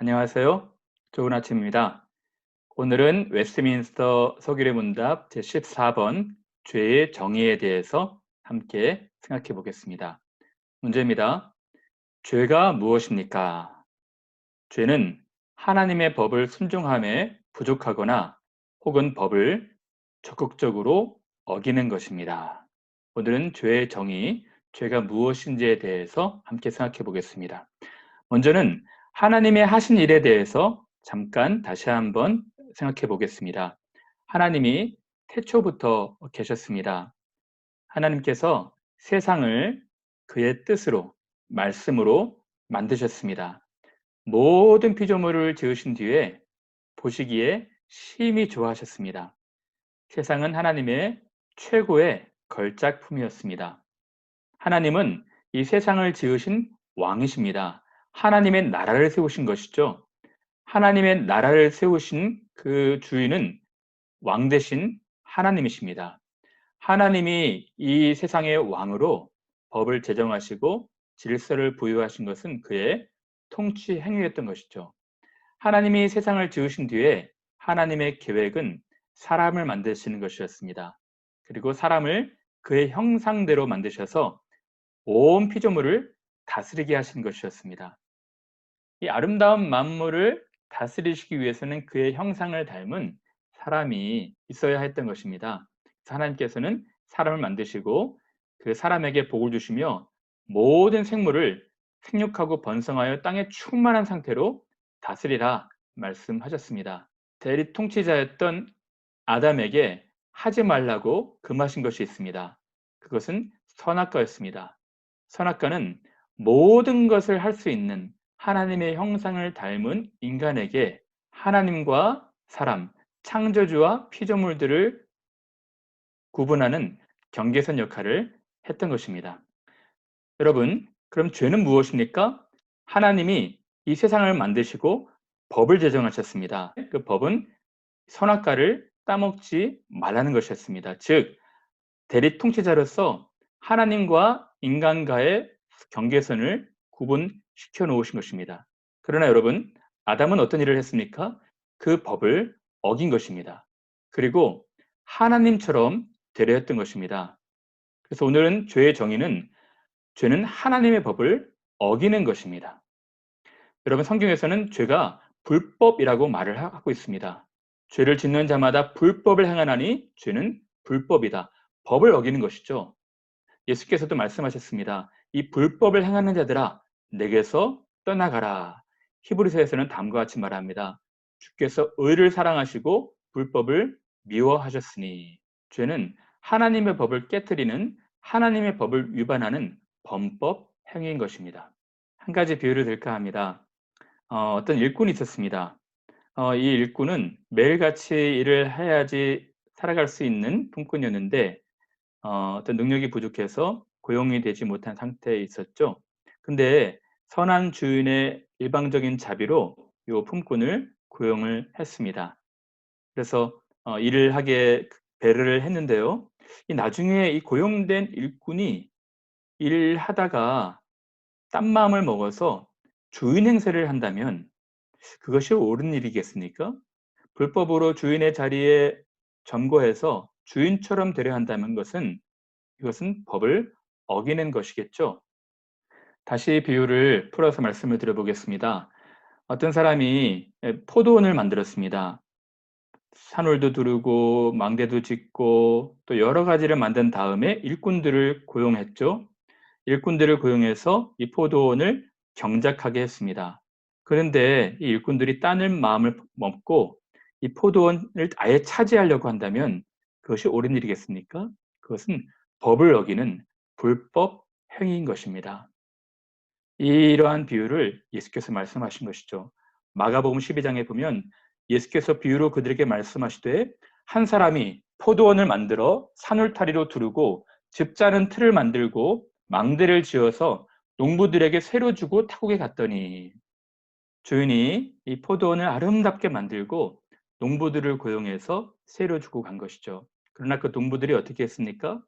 안녕하세요. 좋은 아침입니다. 오늘은 웨스트민스터 서기의 문답 제14번 죄의 정의에 대해서 함께 생각해 보겠습니다. 문제입니다. 죄가 무엇입니까? 죄는 하나님의 법을 순종함에 부족하거나 혹은 법을 적극적으로 어기는 것입니다. 오늘은 죄의 정의, 죄가 무엇인지에 대해서 함께 생각해 보겠습니다. 먼저는 하나님의 하신 일에 대해서 잠깐 다시 한번 생각해 보겠습니다. 하나님이 태초부터 계셨습니다. 하나님께서 세상을 그의 뜻으로, 말씀으로 만드셨습니다. 모든 피조물을 지으신 뒤에 보시기에 심히 좋아하셨습니다. 세상은 하나님의 최고의 걸작품이었습니다. 하나님은 이 세상을 지으신 왕이십니다. 하나님의 나라를 세우신 것이죠. 하나님의 나라를 세우신 그 주인은 왕 대신 하나님이십니다. 하나님이 이 세상의 왕으로 법을 제정하시고 질서를 부여하신 것은 그의 통치 행위였던 것이죠. 하나님이 세상을 지으신 뒤에 하나님의 계획은 사람을 만드시는 것이었습니다. 그리고 사람을 그의 형상대로 만드셔서 온 피조물을 다스리게 하신 것이었습니다. 이 아름다운 만물을 다스리시기 위해서는 그의 형상을 닮은 사람이 있어야 했던 것입니다. 하나님께서는 사람을 만드시고 그 사람에게 복을 주시며 모든 생물을 생육하고 번성하여 땅에 충만한 상태로 다스리라 말씀하셨습니다. 대리 통치자였던 아담에게 하지 말라고 금하신 것이 있습니다. 그것은 선악과였습니다. 선악과는 모든 것을 할 수 있는 하나님의 형상을 닮은 인간에게 하나님과 사람, 창조주와 피조물들을 구분하는 경계선 역할을 했던 것입니다. 여러분, 그럼 죄는 무엇입니까? 하나님이 이 세상을 만드시고 법을 제정하셨습니다. 그 법은 선악과를 따먹지 말라는 것이었습니다. 즉, 대리 통치자로서 하나님과 인간과의 경계선을 구분시켜 놓으신 것입니다. 그러나 여러분, 아담은 어떤 일을 했습니까? 그 법을 어긴 것입니다. 그리고 하나님처럼 되려 했던 것입니다. 그래서 오늘은 죄의 정의는 죄는 하나님의 법을 어기는 것입니다. 여러분, 성경에서는 죄가 불법이라고 말을 하고 있습니다. 죄를 짓는 자마다 불법을 행하나니 죄는 불법이다. 법을 어기는 것이죠. 예수께서도 말씀하셨습니다. 이 불법을 행하는 자들아, 내게서 떠나가라. 히브리서에서는 다음과 같이 말합니다. 주께서 의를 사랑하시고 불법을 미워하셨으니. 죄는 하나님의 법을 깨트리는, 하나님의 법을 위반하는 범법 행위인 것입니다. 한 가지 비유를 들까 합니다. 어떤 일꾼이 있었습니다. 이 일꾼은 매일같이 일을 해야지 살아갈 수 있는 품꾼이었는데 어떤 능력이 부족해서 고용이 되지 못한 상태에 있었죠. 근데 선한 주인의 일방적인 자비로 이 품꾼을 고용을 했습니다. 그래서 일을 하게 배려를 했는데요. 이 나중에 이 고용된 일꾼이 일하다가 딴 마음을 먹어서 주인 행세를 한다면 그것이 옳은 일이겠습니까? 불법으로 주인의 자리에 점거해서 주인처럼 되려 한다는 것은 이것은 법을 어기는 것이겠죠. 다시 비유를 풀어서 말씀을 드려보겠습니다. 어떤 사람이 포도원을 만들었습니다. 산울도 두르고 망대도 짓고 또 여러 가지를 만든 다음에 일꾼들을 고용했죠. 일꾼들을 고용해서 이 포도원을 경작하게 했습니다. 그런데 이 일꾼들이 따는 마음을 먹고 이 포도원을 아예 차지하려고 한다면 그것이 옳은 일이겠습니까? 그것은 법을 어기는 불법 행위인 것입니다. 이러한 비유를 예수께서 말씀하신 것이죠. 마가복음 12장에 보면 예수께서 비유로 그들에게 말씀하시되 한 사람이 포도원을 만들어 산울타리로 두르고 즙 짜는 틀을 만들고 망대를 지어서 농부들에게 새로 주고 타국에 갔더니 주인이 이 포도원을 아름답게 만들고 농부들을 고용해서 새로 주고 간 것이죠. 그러나 그 농부들이 어떻게 했습니까?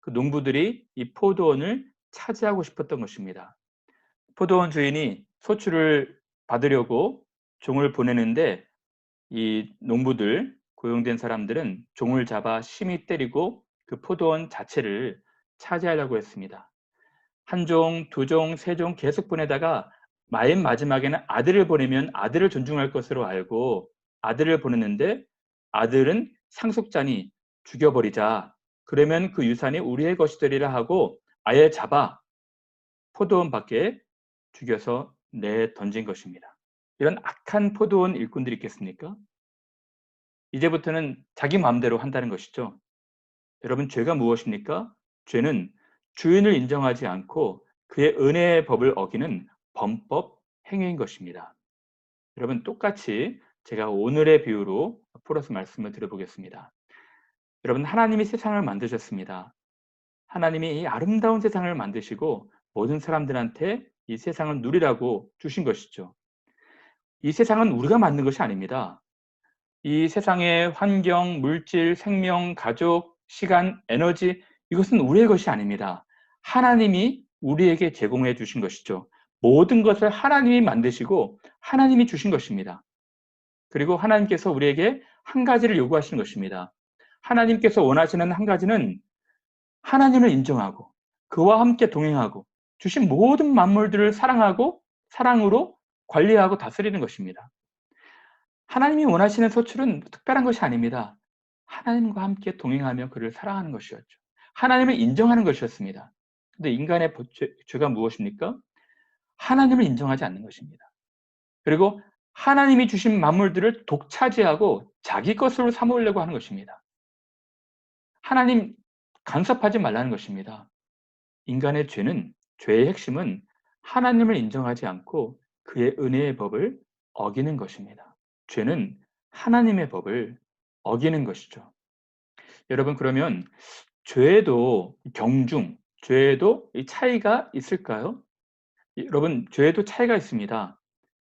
그 농부들이 이 포도원을 차지하고 싶었던 것입니다. 포도원 주인이 소출을 받으려고 종을 보내는데 이 농부들, 고용된 사람들은 종을 잡아 심히 때리고 그 포도원 자체를 차지하려고 했습니다. 한 종, 두 종, 세 종 계속 보내다가 맨 마지막에는 아들을 보내면 아들을 존중할 것으로 알고 아들을 보냈는데 아들은 상속자니 죽여버리자. 그러면 그 유산이 우리의 것이 되리라 하고 아예 잡아 포도원 밖에 죽여서 내던진 것입니다. 이런 악한 포도원 일꾼들이 있겠습니까? 이제부터는 자기 마음대로 한다는 것이죠. 여러분, 죄가 무엇입니까? 죄는 주인을 인정하지 않고 그의 은혜의 법을 어기는 범법 행위인 것입니다. 여러분, 똑같이 제가 오늘의 비유로 풀어서 말씀을 드려보겠습니다. 여러분, 하나님이 세상을 만드셨습니다. 하나님이 이 아름다운 세상을 만드시고 모든 사람들한테 이 세상을 누리라고 주신 것이죠. 이 세상은 우리가 만든 것이 아닙니다. 이 세상의 환경, 물질, 생명, 가족, 시간, 에너지, 이것은 우리의 것이 아닙니다. 하나님이 우리에게 제공해 주신 것이죠. 모든 것을 하나님이 만드시고 하나님이 주신 것입니다. 그리고 하나님께서 우리에게 한 가지를 요구하시는 것입니다. 하나님께서 원하시는 한 가지는 하나님을 인정하고 그와 함께 동행하고 주신 모든 만물들을 사랑하고 사랑으로 관리하고 다스리는 것입니다. 하나님이 원하시는 소출은 특별한 것이 아닙니다. 하나님과 함께 동행하며 그를 사랑하는 것이었죠. 하나님을 인정하는 것이었습니다. 근데 인간의 죄가 무엇입니까? 하나님을 인정하지 않는 것입니다. 그리고 하나님이 주신 만물들을 독차지하고 자기 것으로 삼으려고 하는 것입니다. 하나님 간섭하지 말라는 것입니다. 인간의 죄는, 죄의 핵심은 하나님을 인정하지 않고 그의 은혜의 법을 어기는 것입니다. 죄는 하나님의 법을 어기는 것이죠. 여러분, 그러면 죄에도 경중, 죄에도 이 차이가 있을까요? 여러분, 죄에도 차이가 있습니다.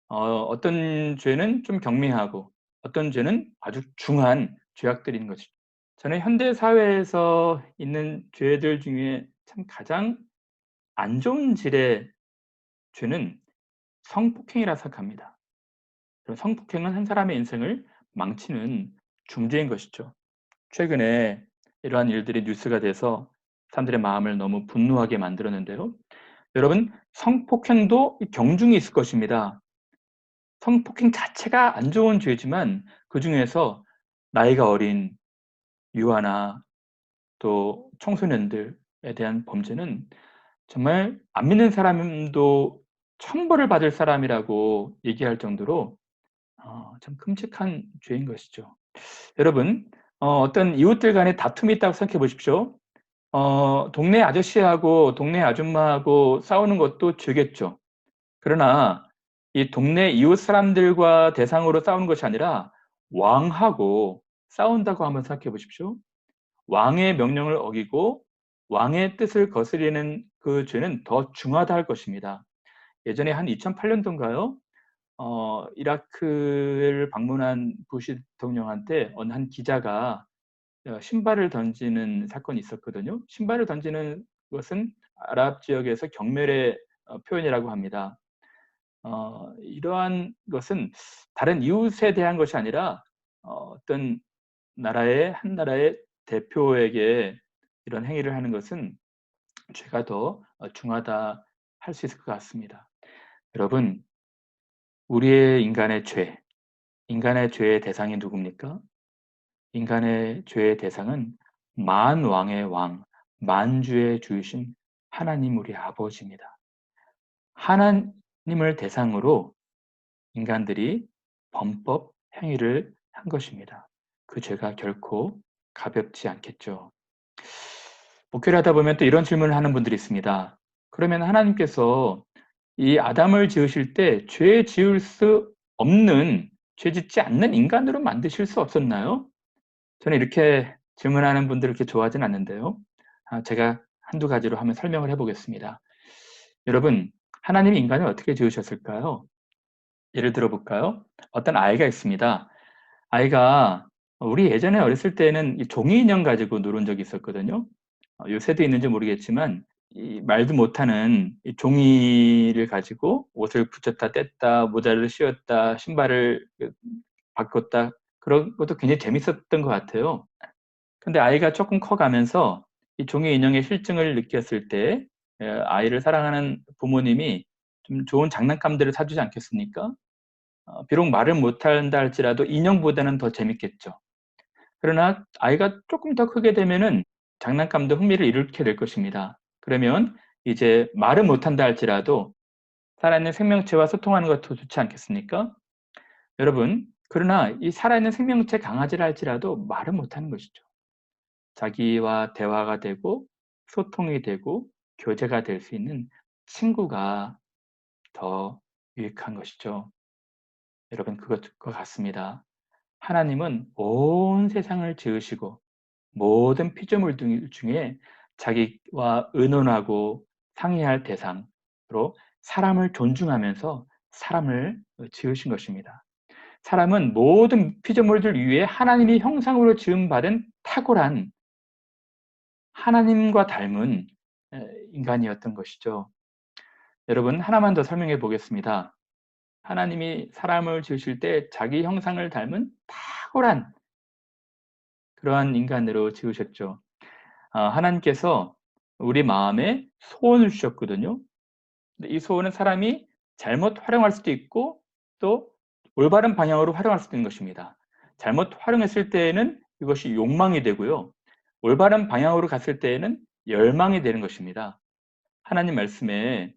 어떤 죄는 좀 경미하고 어떤 죄는 아주 중한 죄악들인 것이죠. 저는 현대 사회에서 있는 죄들 중에 참 가장 안 좋은 질의 죄는 성폭행이라 생각합니다. 성폭행은 한 사람의 인생을 망치는 중죄인 것이죠. 최근에 이러한 일들이 뉴스가 돼서 사람들의 마음을 너무 분노하게 만들었는데요. 여러분, 성폭행도 경중이 있을 것입니다. 성폭행 자체가 안 좋은 죄지만 그중에서 나이가 어린 유아나 또 청소년들에 대한 범죄는 정말 안 믿는 사람도 천벌을 받을 사람이라고 얘기할 정도로 참 끔찍한 죄인 것이죠. 여러분, 어떤 이웃들 간에 다툼이 있다고 생각해 보십시오. 동네 아저씨하고 동네 아줌마하고 싸우는 것도 죄겠죠. 그러나 이 동네 이웃 사람들과 대상으로 싸우는 것이 아니라 왕하고 싸운다고 한번 생각해 보십시오. 왕의 명령을 어기고 왕의 뜻을 거스리는 그 죄는 더 중하다 할 것입니다. 예전에 한 2008년도인가요? 이라크를 방문한 부시 대통령한테 어느 한 기자가 신발을 던지는 사건이 있었거든요. 신발을 던지는 것은 아랍 지역에서 경멸의 표현이라고 합니다. 이러한 것은 다른 이웃에 대한 것이 아니라 어떤 한 나라의 대표에게 이런 행위를 하는 것은 죄가 더 중하다 할 수 있을 것 같습니다. 여러분, 우리의 인간의 죄의 대상이 누굽니까? 인간의 죄의 대상은 만왕의 왕, 만주의 주이신 하나님 우리 아버지입니다. 하나님을 대상으로 인간들이 범법 행위를 한 것입니다. 그 죄가 결코 가볍지 않겠죠. 목회를 하다 보면 또 이런 질문을 하는 분들이 있습니다. 그러면 하나님께서 이 아담을 지으실 때 죄 지을 수 없는, 죄 짓지 않는 인간으로 만드실 수 없었나요? 저는 이렇게 질문하는 분들을 그렇게 좋아하진 않는데요. 제가 한두 가지로 한번 설명을 해보겠습니다. 여러분, 하나님이 인간을 어떻게 지으셨을까요? 예를 들어 볼까요? 어떤 아이가 있습니다. 아이가 우리 예전에 어렸을 때는 이 종이 인형 가지고 놀은 적이 있었거든요. 요새도 있는지 모르겠지만 이 말도 못하는 이 종이를 가지고 옷을 붙였다 뗐다 모자를 씌웠다 신발을 바꿨다 그런 것도 굉장히 재밌었던 것 같아요. 근데 아이가 조금 커가면서 이 종이 인형의 실증을 느꼈을 때 아이를 사랑하는 부모님이 좀 좋은 장난감들을 사 주지 않겠습니까? 비록 말을 못한다 할지라도 인형보다는 더 재밌겠죠. 그러나 아이가 조금 더 크게 되면은 장난감도 흥미를 잃게 될 것입니다. 그러면 이제 말은 못한다 할지라도 살아있는 생명체와 소통하는 것도 좋지 않겠습니까? 여러분, 그러나 이 살아있는 생명체 강아지라 할지라도 말은 못하는 것이죠. 자기와 대화가 되고 소통이 되고 교제가 될 수 있는 친구가 더 유익한 것이죠. 여러분, 그것과 같습니다. 하나님은 온 세상을 지으시고 모든 피조물 중에 자기와 의논하고 상의할 대상으로 사람을 존중하면서 사람을 지으신 것입니다. 사람은 모든 피조물들 위에 하나님의 형상으로 지음받은 탁월한 하나님과 닮은 인간이었던 것이죠. 여러분, 하나만 더 설명해 보겠습니다. 하나님이 사람을 지으실 때 자기 형상을 닮은 탁월한 그러한 인간으로 지으셨죠. 하나님께서 우리 마음에 소원을 주셨거든요. 근데 이 소원은 사람이 잘못 활용할 수도 있고 또 올바른 방향으로 활용할 수도 있는 것입니다. 잘못 활용했을 때에는 이것이 욕망이 되고요. 올바른 방향으로 갔을 때에는 열망이 되는 것입니다. 하나님 말씀에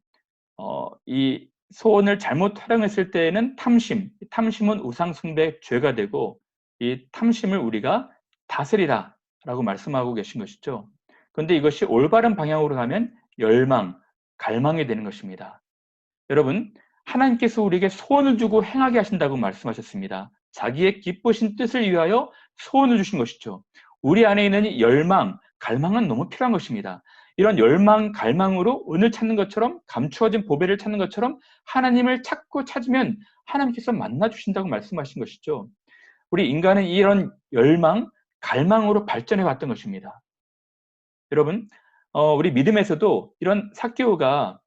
이 소원을 잘못 활용했을 때에는 탐심은 우상 숭배 죄가 되고 이 탐심을 우리가 다스리라라고 말씀하고 계신 것이죠. 그런데 이것이 올바른 방향으로 가면 열망, 갈망이 되는 것입니다. 여러분, 하나님께서 우리에게 소원을 주고 행하게 하신다고 말씀하셨습니다. 자기의 기쁘신 뜻을 위하여 소원을 주신 것이죠. 우리 안에 있는 이 열망, 갈망은 너무 필요한 것입니다. 이런 열망, 갈망으로 은을 찾는 것처럼 감추어진 보배를 찾는 것처럼 하나님을 찾고 찾으면 하나님께서 만나 주신다고 말씀하신 것이죠. 우리 인간은 이런 열망, 갈망으로 발전해 왔던 것입니다. 여러분, 우리 믿음에서도 이런 삭개오가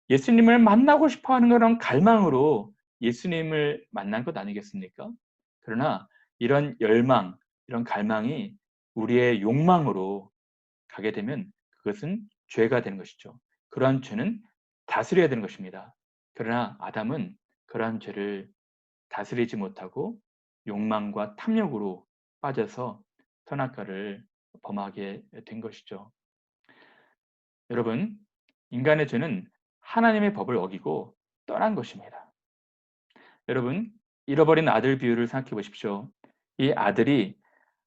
예수님을 만나고 싶어 하는 그런 갈망으로 예수님을 만난 것 아니겠습니까? 그러나 이런 열망, 이런 갈망이 우리의 욕망으로 가게 되면 그것은 죄가 되는 것이죠. 그러한 죄는 다스려야 되는 것입니다. 그러나 아담은 그러한 죄를 다스리지 못하고 욕망과 탐욕으로 빠져서 선악과를 범하게 된 것이죠. 여러분, 인간의 죄는 하나님의 법을 어기고 떠난 것입니다. 여러분, 잃어버린 아들 비유를 생각해 보십시오. 이 아들이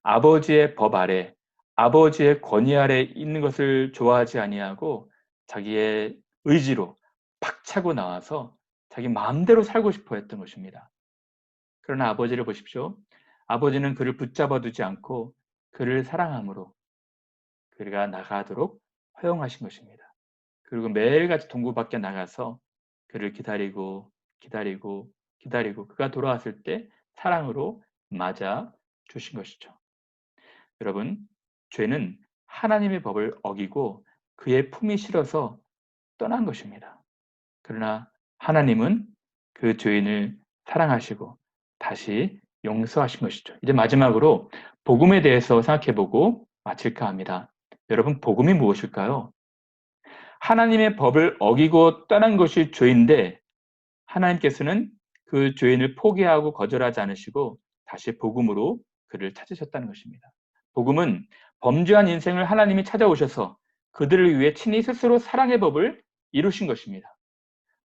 아버지의 법 아래, 아버지의 권위 아래 있는 것을 좋아하지 아니하고 자기의 의지로 박차고 나와서 자기 마음대로 살고 싶어 했던 것입니다. 그러나 아버지를 보십시오. 아버지는 그를 붙잡아 두지 않고 그를 사랑함으로 그가 나가도록 허용하신 것입니다. 그리고 매일같이 동굴 밖에 나가서 그를 기다리고 기다리고 기다리고 그가 돌아왔을 때 사랑으로 맞아 주신 것이죠. 여러분, 죄는 하나님의 법을 어기고 그의 품이 싫어서 떠난 것입니다. 그러나 하나님은 그 죄인을 사랑하시고 다시 용서하신 것이죠. 이제 마지막으로 복음에 대해서 생각해 보고 마칠까 합니다. 여러분, 복음이 무엇일까요? 하나님의 법을 어기고 떠난 것이 죄인데 하나님께서는 그 죄인을 포기하고 거절하지 않으시고 다시 복음으로 그를 찾으셨다는 것입니다. 복음은 범죄한 인생을 하나님이 찾아오셔서 그들을 위해 친히 스스로 사랑의 법을 이루신 것입니다.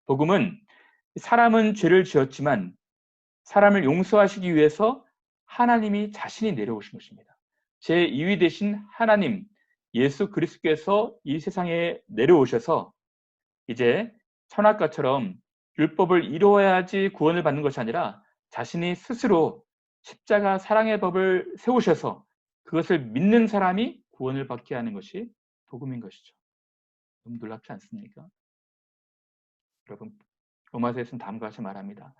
복음은 사람은 죄를 지었지만 사람을 용서하시기 위해서 하나님이 자신이 내려오신 것입니다. 제2위 되신 하나님 예수 그리스도께서 이 세상에 내려오셔서 이제 선악과처럼 율법을 이루어야지 구원을 받는 것이 아니라 자신이 스스로 십자가 사랑의 법을 세우셔서 그것을 믿는 사람이 구원을 받게 하는 것이 복음인 것이죠. 너무 놀랍지 않습니까? 여러분, 로마서에서는 다음과 같이 말합니다.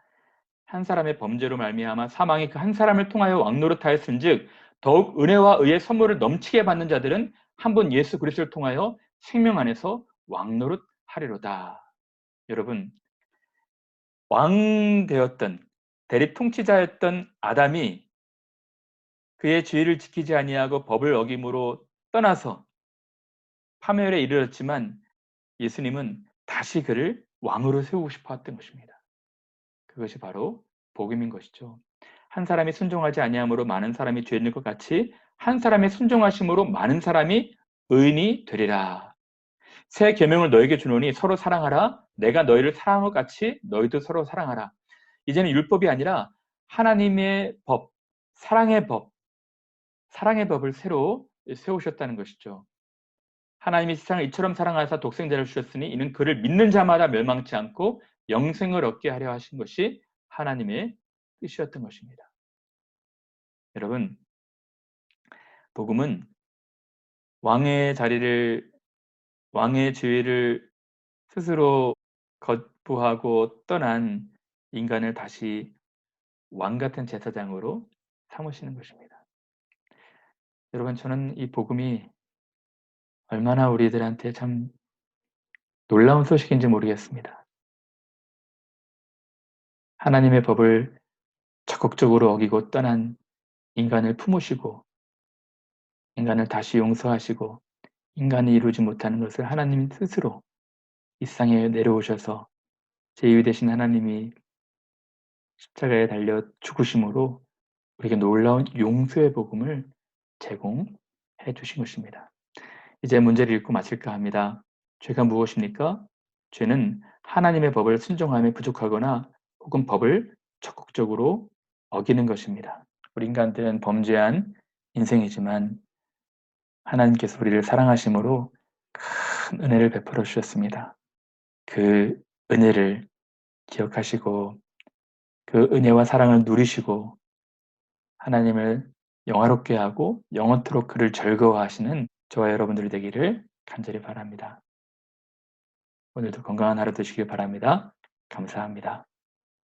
한 사람의 범죄로 말미암아 사망이 그 한 사람을 통하여 왕노릇하였은즉 더욱 은혜와 의의 선물을 넘치게 받는 자들은 한 번 예수 그리스도를 통하여 생명 안에서 왕노릇 하리로다. 여러분, 왕 되었던 대립 통치자였던 아담이 그의 죄를 지키지 아니하고 법을 어김으로 떠나서 파멸에 이르렀지만 예수님은 다시 그를 왕으로 세우고 싶어 했던 것입니다. 그것이 바로 복음인 것이죠. 한 사람이 순종하지 아니함으로 많은 사람이 죄인일 것 같이 한 사람의 순종하심으로 많은 사람이 의인이 되리라. 새 계명을 너에게 주노니 서로 사랑하라. 내가 너희를 사랑한 것 같이 너희도 서로 사랑하라. 이제는 율법이 아니라 하나님의 법, 사랑의 법, 사랑의 법을 새로 세우셨다는 것이죠. 하나님이 세상을 이처럼 사랑하사 독생자를 주셨으니 이는 그를 믿는 자마다 멸망치 않고 영생을 얻게 하려 하신 것이 하나님의 뜻이었던 것입니다. 여러분, 복음은 왕의 자리를, 왕의 지위를 스스로 거부하고 떠난 인간을 다시 왕 같은 제사장으로 삼으시는 것입니다. 여러분, 저는 이 복음이 얼마나 우리들한테 참 놀라운 소식인지 모르겠습니다. 하나님의 법을 적극적으로 어기고 떠난 인간을 품으시고 인간을 다시 용서하시고 인간이 이루지 못하는 것을 하나님 스스로 이 땅에 내려오셔서 제2 되신 하나님이 십자가에 달려 죽으심으로 우리에게 놀라운 용서의 복음을 제공해 주신 것입니다. 이제 문제를 읽고 마칠까 합니다. 죄가 무엇입니까? 죄는 하나님의 법을 순종함에 부족하거나 혹은 법을 적극적으로 어기는 것입니다. 우리 인간들은 범죄한 인생이지만 하나님께서 우리를 사랑하심으로 큰 은혜를 베풀어 주셨습니다. 그 은혜를 기억하시고 그 은혜와 사랑을 누리시고 하나님을 영화롭게 하고 영원토록 그를 즐거워하시는 저와 여러분들이 되기를 간절히 바랍니다. 오늘도 건강한 하루 되시길 바랍니다. 감사합니다.